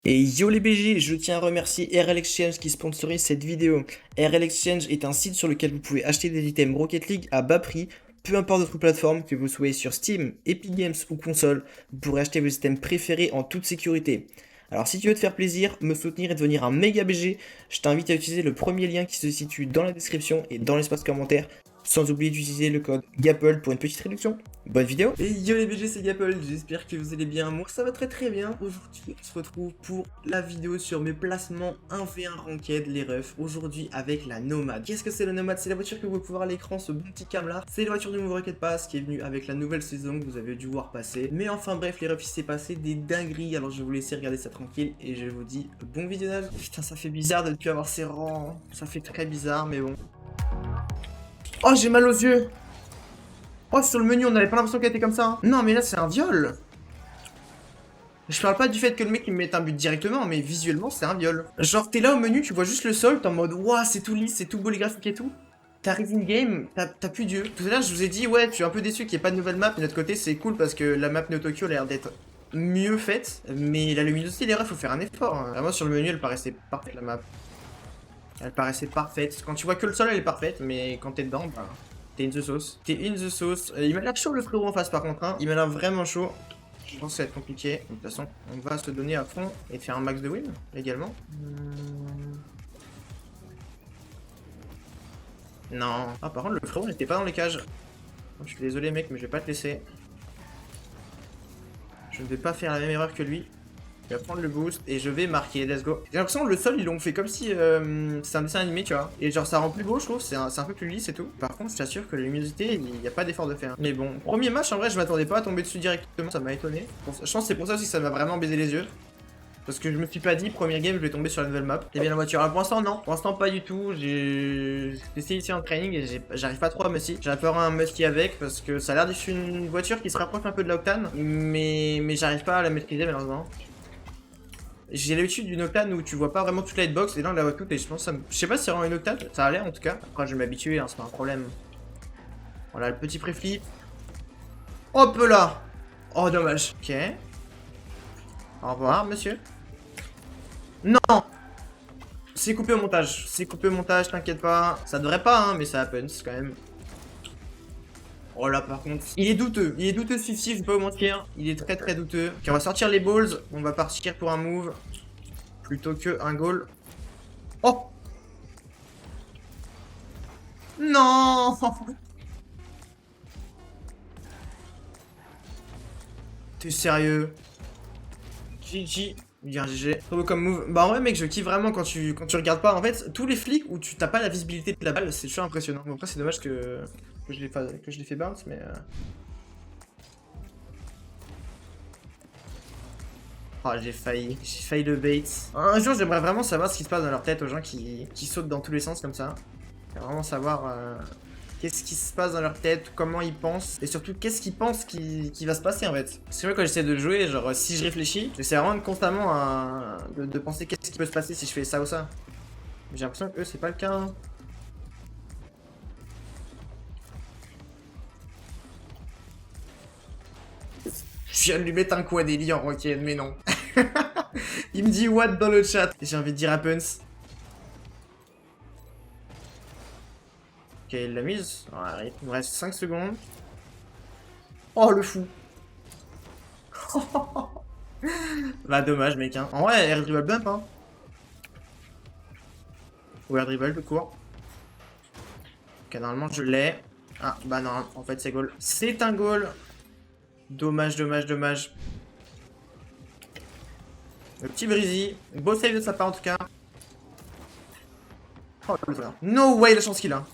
Et yo les BG, je tiens à remercier RL Exchange qui sponsorise cette vidéo. RL Exchange est un site sur lequel vous pouvez acheter des items Rocket League à bas prix, peu importe votre plateforme, que vous soyez sur Steam, Epic Games ou console, vous pourrez acheter vos items préférés en toute sécurité. Alors si tu veux te faire plaisir, me soutenir et devenir un méga BG, je t'invite à utiliser le premier lien qui se situe dans la description et dans l'espace commentaire, sans oublier d'utiliser le code GAPPLE pour une petite réduction. Bonne vidéo. Et yo les BG, c'est Gapple, j'espère que vous allez bien. Moi ça va très bien. Aujourd'hui on se retrouve pour la vidéo sur mes placements 1v1 ranked, les refs. Aujourd'hui avec la Nomade. Qu'est-ce que c'est la Nomade? C'est la voiture que vous pouvez voir à l'écran, ce bon petit cam là. C'est la voiture du Move Rocket Pass qui est venue avec la nouvelle saison que vous avez dû voir passer. Mais enfin bref les refs, il s'est passé des dingueries. Alors je vais vous laisser regarder ça tranquille et je vous dis bon visionnage. Putain, ça fait bizarre de ne plus avoir ses rangs. Ça fait très bizarre mais bon. Oh, j'ai mal aux yeux. Oh, sur le menu, on n'avait pas l'impression qu'elle était comme ça. Hein. Non, mais là, c'est un viol. Je parle pas du fait que le mec il me mette un but directement, mais visuellement, c'est un viol. Genre, t'es là au menu, tu vois juste le sol, t'es en mode, waouh, c'est tout lisse, c'est tout beau les graphiques et tout. T'arrives in-game, t'as plus Dieu. Tout à l'heure, je vous ai dit, ouais, je suis un peu déçu qu'il n'y ait pas de nouvelle map, mais de l'autre côté, c'est cool parce que la map Neo Tokyo a l'air d'être mieux faite. Mais la luminosité, les refs, faut faire un effort. Hein. Vraiment, sur le menu, elle paraissait parfaite, la map. Elle paraissait parfaite. Quand tu vois que le sol, elle est parfaite, mais quand t'es dedans, bah... T'es in the sauce. T'es in the sauce. Il m'a l'air chaud le frérot en face par contre. Hein. Il m'a l'air vraiment chaud. Je pense que ça va être compliqué. De toute façon, on va se donner à fond et faire un max de win également. Non. Ah, par contre, le frérot n'était pas dans les cages. Je suis désolé, mec, mais je vais pas te laisser. Je ne vais pas faire la même erreur que lui. Je vais prendre le boost et je vais marquer, let's go. J'ai l'impression que le sol ils l'ont fait comme si c'est un dessin animé, tu vois. Et genre ça rend plus beau, je trouve, c'est un peu plus lisse et tout. Par contre, je t'assure que la luminosité, il n'y a pas d'effort de faire. Mais bon, premier match, en vrai, je m'attendais pas à tomber dessus directement, ça m'a étonné. Je pense que c'est pour ça aussi que ça m'a vraiment baisé les yeux. Parce que je me suis pas dit, première game, je vais tomber sur la nouvelle map. Et bien la voiture, alors pour l'instant, non. Pour l'instant, pas du tout. J'ai essayé ici en training et j'arrive pas trop à musty. J'arrive pas à un musty avec parce que ça a l'air d'être une voiture qui se rapproche un peu de l'Octane. Mais j'arrive pas à la maîtriser malheureusement. J'ai l'habitude d'une Octane où tu vois pas vraiment toute la hitbox et là on la voit toute et je pense que ça me... Je sais pas si c'est vraiment une Octane, ça a l'air en tout cas. Après je vais m'habituer, hein, c'est pas un problème. Voilà le petit pré-flip. Hop là. Oh dommage. Ok. Au revoir monsieur. Non. C'est coupé au montage. C'est coupé au montage, t'inquiète pas. Ça devrait pas hein, mais ça happens quand même. Oh là par contre, il est douteux ce 50, je vais pas vous mentir. Il est très douteux. Ok, on va sortir les balls, on va partir pour un move. Plutôt que un goal. Oh. Non. T'es sérieux? GG. Bien GG. Trop beau comme move. Bah en vrai mec je kiffe vraiment quand tu regardes pas. En fait tous les flics où tu t'as pas la visibilité de la balle c'est toujours impressionnant. Bon, après c'est dommage que je l'ai fait bounce mais oh j'ai failli le bait. Un jour j'aimerais vraiment savoir ce qui se passe dans leur tête aux gens qui sautent dans tous les sens comme ça. J'aimerais vraiment savoir qu'est-ce qui se passe dans leur tête, comment ils pensent, et surtout qu'est-ce qu'ils pensent qui va se passer en fait. C'est vrai quand j'essaie de jouer, genre si je réfléchis, j'essaie vraiment constamment de penser qu'est-ce qui peut se passer si je fais ça ou ça. J'ai l'impression que eux c'est pas le cas. Hein. Je viens de lui mettre un coup à Nelly en roquette, mais non. Il me dit what dans le chat. J'ai envie de dire happens. Ok, il l'a mise. Ouais, il me reste 5 secondes. Oh le fou. Bah dommage mec hein. En vrai air dribble bump hein. Ou air dribble tout court. Ok normalement je l'ai. Ah bah non en fait c'est goal. C'est un goal. Dommage. Le petit Breezy. Beau save de sa part en tout cas. Oh le frère. No way la chance qu'il a.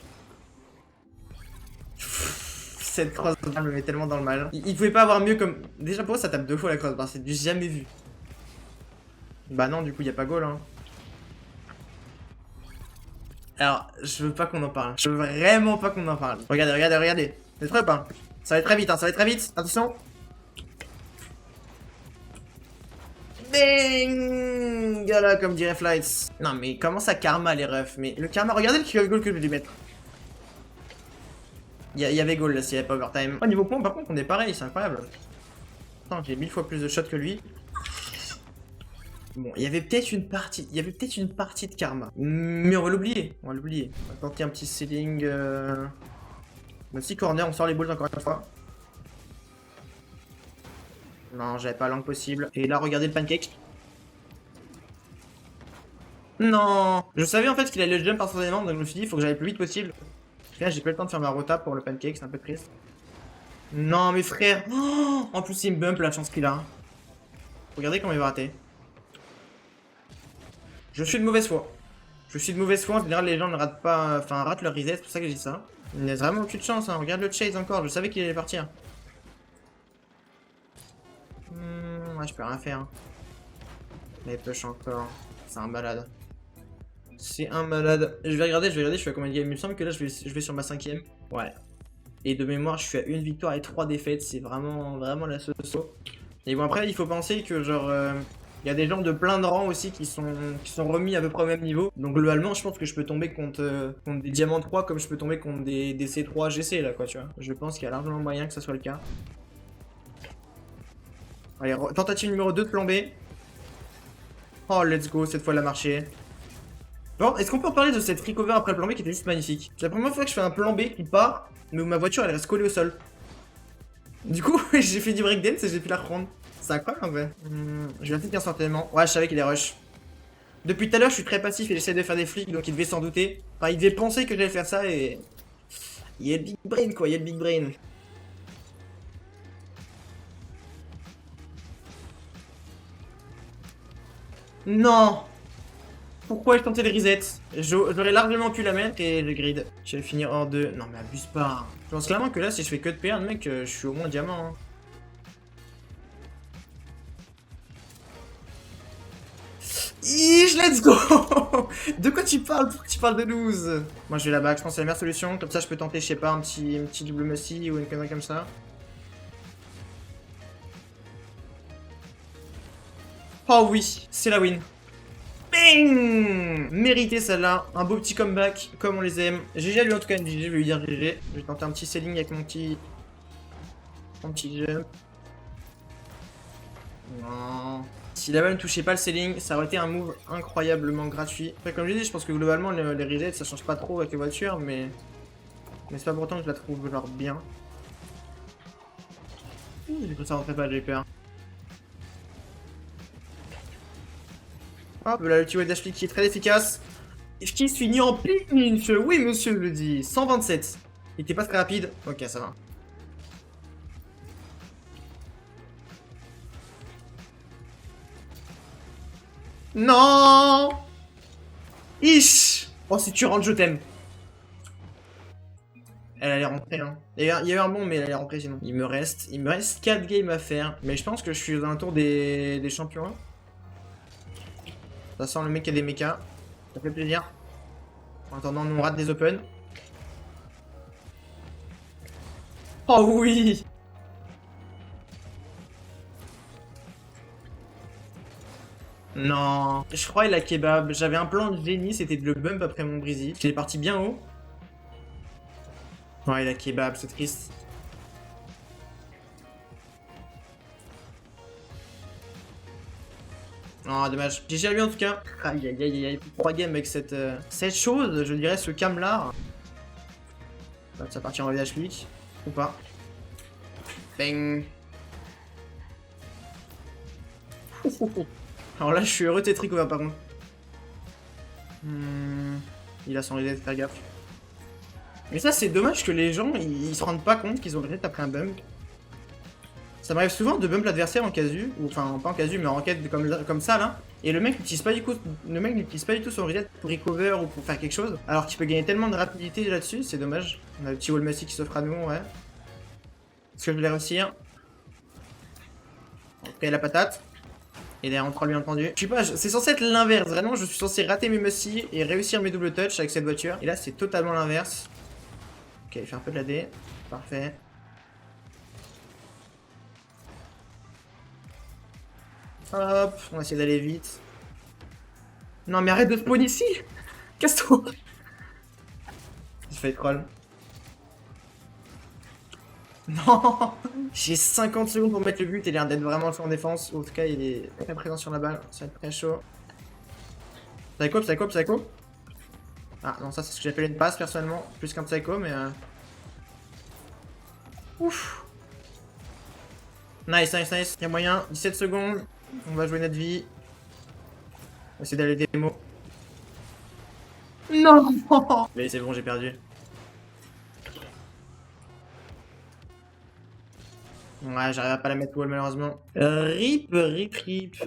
Cette crossbar me met tellement dans le mal. Il pouvait pas avoir mieux comme... Déjà pour eux ça tape 2 fois la crossbar. C'est du jamais vu. Bah non du coup y a pas goal hein. Alors, je veux pas qu'on en parle. Je veux vraiment pas qu'on en parle. Regardez. Vous êtes prêts ou pas? Ça va être très vite, hein, ça va être très vite. Attention. Bang! Voilà, comme dirait Flights. Non, mais comment ça karma les refs? Mais le karma, regardez le kill goal que je vais lui mettre. Il y avait goal là s'il y avait pas overtime. Au niveau point, par contre, on est pareil, c'est incroyable. Attends, j'ai 1000 fois plus de shots que lui. Bon, il y avait peut-être une partie, de karma. Mais on va l'oublier, On va tenter un petit ceiling. Un petit corner, on sort les balls encore une fois. Non, j'avais pas l'angle possible. Et là, regardez le pancake. Non. Je savais en fait qu'il allait le jump instantanément, donc je me suis dit, il faut que j'aille le plus vite possible. Là, j'ai pas le temps de faire ma rota pour le pancake, c'est un peu triste. Non, mes frères. Oh, en plus, il me bump la chance qu'il a. Regardez comment il va rater. Je suis de mauvaise foi. En général, les gens ne ratent pas. Enfin, ratent leur reset, c'est pour ça que je dis ça. Il n'y a vraiment aucune chance, hein. Regarde le chase encore, je savais qu'il allait partir. Ouais, je peux rien faire. Mais push encore. C'est un malade. C'est un malade. Je vais regarder, je suis à combien de games. Il me semble que là, je vais sur ma 5ème. Ouais. Et de mémoire, je suis à 1 victoire et 3 défaites. C'est vraiment la so-so. Et bon, après, il faut penser que genre. Il y a des gens de plein de rangs aussi qui sont remis à peu près au même niveau. Donc globalement, je pense que je peux tomber contre des diamants 3 comme je peux tomber contre des C3 GC là quoi, tu vois. Je pense qu'il y a largement moyen que ça soit le cas. Allez, tentative numéro 2 de plan B. Oh, let's go, cette fois elle a marché. Bon, est-ce qu'on peut en parler de cette freak-over après le plan B qui était juste magnifique? C'est la première fois que je fais un plan B qui part, mais où ma voiture elle reste collée au sol. Du coup, j'ai fait du breakdance et j'ai pu la reprendre. C'est incroyable en vrai. Je vais peut-être instantanément. Ouais, je savais qu'il est rush. Depuis tout à l'heure, je suis très passif et j'essaie de faire des flics, donc il devait s'en douter. Enfin, il devait penser que j'allais faire ça et. Il y a le big brain quoi, il y a le big brain. Non! Pourquoi je tentais le reset? J'aurais largement pu la mettre et le grid. Je vais finir hors 2. Non mais abuse pas. Je pense clairement que là, si je fais que de perdre, mec, je suis au moins diamant. Hein. Let's go. De quoi tu parles? Pourquoi tu parles de lose? Moi je vais là-bas, je pense que c'est la meilleure solution. Comme ça je peux tenter, je sais pas, un petit double musty ou une connerie comme ça. Oh oui, c'est la win. Bing! Mérité celle-là. Un beau petit comeback, comme on les aime. GG à lui en tout cas, GG, je vais lui dire GG. Je vais tenter un petit selling avec mon petit jump. Non. Si la balle ne touchait pas le ceiling, ça aurait été un move incroyablement gratuit. Après, comme je l'ai dit, je pense que globalement, les resets, ça change pas trop avec les voitures, mais c'est pas pourtant que je la trouve genre bien. Du coup, ça rentrait pas, j'ai peur. Hop, là, le petit dash qui est très efficace. Qui se finit en pinch. Oui, monsieur, je le dis. 127. Il était pas très rapide. Ok, ça va. Non. Ish. Oh, si tu rentres, je t'aime. Elle allait rentrer, hein. Il y a eu un bon, mais elle allait rentrer sinon. Il me reste 4 games à faire. Mais je pense que je suis dans un tour des champions. Ça sent le mec qui a des mechas. Ça fait plaisir. En attendant, nous on rate des open. Oh oui. Non. Je crois il a kebab. J'avais un plan de génie, c'était de le bump après mon breezy. Il est parti bien haut. Ouais, il a kebab, c'est triste. Oh, dommage. GG à lui en tout cas. Aïe aïe aïe aïe. 3 games avec cette chose, je dirais, ce cam-là. Ça partit en village flic. Ou pas. Bang. Alors là, je suis heureux Tetri cover par contre. Il a son reset, faire gaffe. Mais ça, c'est dommage que les gens, ils se rendent pas compte qu'ils ont reset après un bump. Ça m'arrive souvent de bump l'adversaire en casu, ou enfin pas en casu, mais en ranked comme ça là. Et le mec n'utilise pas du tout son reset pour recover ou pour faire quelque chose. Alors qu'il peut gagner tellement de rapidité là-dessus, c'est dommage. On a le petit wall massy qui s'offre à nous, ouais. Est-ce que je vais réussir? Ok, la patate. Et derrière, on 3 bien entendu. Je sais pas, c'est censé être l'inverse. Vraiment, je suis censé rater mes musty et réussir mes double touch avec cette voiture. Et là, c'est totalement l'inverse. Ok, il fait un peu de la D. Parfait. Hop, on va essayer d'aller vite. Non, mais arrête de spawn ici. Casse-toi. J'ai failli troll. Non. J'ai 50 secondes pour mettre le but et il a l'air d'être vraiment en défense. En tout cas, il est très présent sur la balle. Ça va être très chaud. Psycho, psycho, psycho. Ah non, ça c'est ce que j'appelle une passe personnellement. Plus qu'un psycho, mais... Ouf. Nice, nice, nice. Il y a moyen. 17 secondes. On va jouer notre vie. On va essayer d'aller démo. Non. Mais c'est bon, j'ai perdu. Ouais, j'arrive pas à la mettre wall malheureusement. Rip.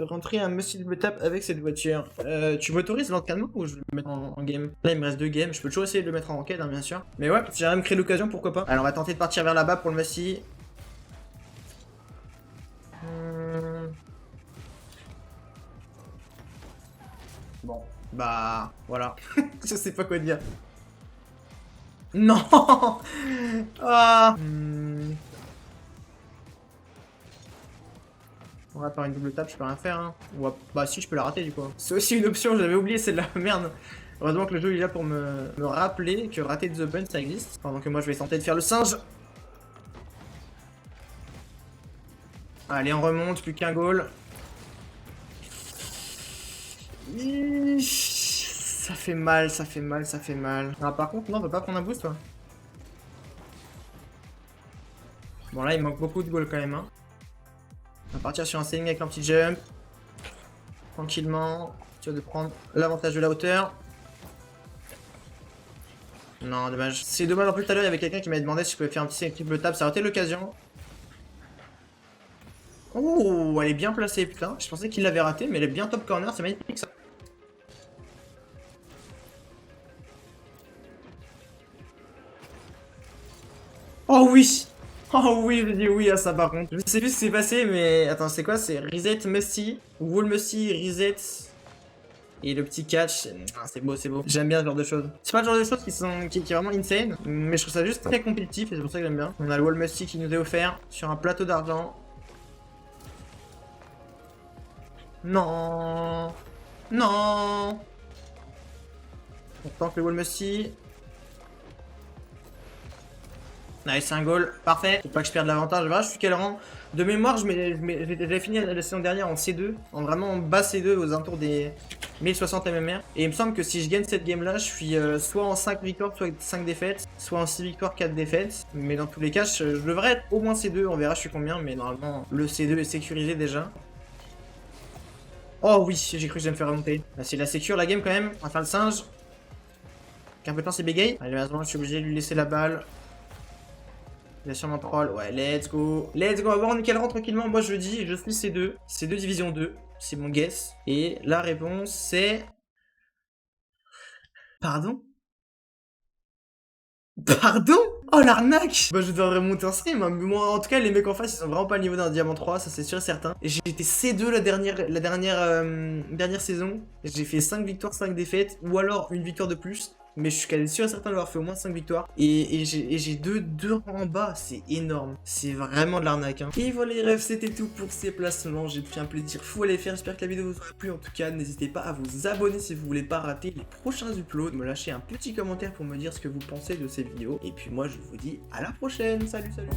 Rentrer un must double tap avec cette voiture. Tu m'autorises l'entraînement ou je vais le mettre en game? Là, il me reste 2 games. Je peux toujours essayer de le mettre en ranked, hein, bien sûr. Mais ouais, si j'arrive à me créer l'occasion, pourquoi pas. Alors, on va tenter de partir vers là-bas pour le Messi. Bon, bah, voilà. Je sais pas quoi dire. Non. Ah. On va faire une double tape, je peux rien faire. Hein. Bah si, je peux la rater du coup. C'est aussi une option, j'avais oublié celle-là, merde. Heureusement que le jeu il est là pour me rappeler que rater des open ça existe. Pendant que moi je vais tenter de faire le singe. Allez, on remonte, plus qu'un goal. Ça fait mal, ça fait mal, ça fait mal. Ah, par contre, non, on peut pas prendre un boost, toi. Bon, là, il manque beaucoup de goals quand même. Hein. On va partir sur un sailing avec un petit jump. Tranquillement. Tu vas de prendre l'avantage de la hauteur. Non, dommage. C'est dommage, en plus tout à l'heure il y avait quelqu'un qui m'avait demandé si je pouvais faire un petit triple tap, ça aurait été l'occasion. Oh, elle est bien placée, putain. Je pensais qu'il l'avait raté, mais elle est bien top corner, c'est magnifique ça. Oh oui. Oh oui, je dis oui à ça par contre. Je sais plus ce qui s'est passé, mais attends, c'est quoi? C'est reset Musty, wall Musty, reset. Et le petit catch, ah, c'est beau, c'est beau. J'aime bien ce genre de choses. C'est pas le genre de choses qui est vraiment insane, mais je trouve ça juste très compétitif et c'est pour ça que j'aime bien. On a le wall Musty qui nous est offert sur un plateau d'argent. Non. Non. On tente le wall Musty. Nice, un goal, parfait. Faut pas que je perde l'avantage. Voilà, je suis quel rang? De mémoire, j'ai fini la saison dernière en C2, en vraiment bas C2 aux alentours des 1060 MMR. Et il me semble que si je gagne cette game là, je suis soit en 5 victoires, soit 5 défaites, soit en 6 victoires, 4 défaites. Mais dans tous les cas, je devrais être au moins C2, on verra je suis combien, mais normalement le C2 est sécurisé déjà. Oh oui, j'ai cru que j'allais me faire remonter. C'est la sécure la game quand même, on va faire le singe. Un peu de temps c'est bégaye. Allez, maintenant je suis obligé de lui laisser la balle. Il a sûrement troll. Ouais, let's go. Let's go. On va voir en quel rang tranquillement. Moi, je dis, je suis C2. C2 division 2. C'est mon guess. Et la réponse, c'est... Pardon? Pardon? Oh, l'arnaque! Bah, je devrais monter en stream. Hein. Moi, en tout cas, les mecs en face, ils sont vraiment pas au niveau d'un diamant 3. Ça, c'est sûr et certain. Et j'ai été C2 la dernière saison. J'ai fait 5 victoires, 5 défaites. Ou alors une victoire de plus. Mais je suis quand même sûr et certain d'avoir fait au moins 5 victoires. Et j'ai deux rangs en bas. C'est énorme. C'est vraiment de l'arnaque. Hein. Et voilà les refs, c'était tout pour ces placements. J'ai pris un plaisir fou à les faire. J'espère que la vidéo vous aura plu. En tout cas, n'hésitez pas à vous abonner si vous voulez pas rater les prochains uploads. Me lâcher un petit commentaire pour me dire ce que vous pensez de ces vidéos. Et puis moi, je vous dis à la prochaine. Salut, salut.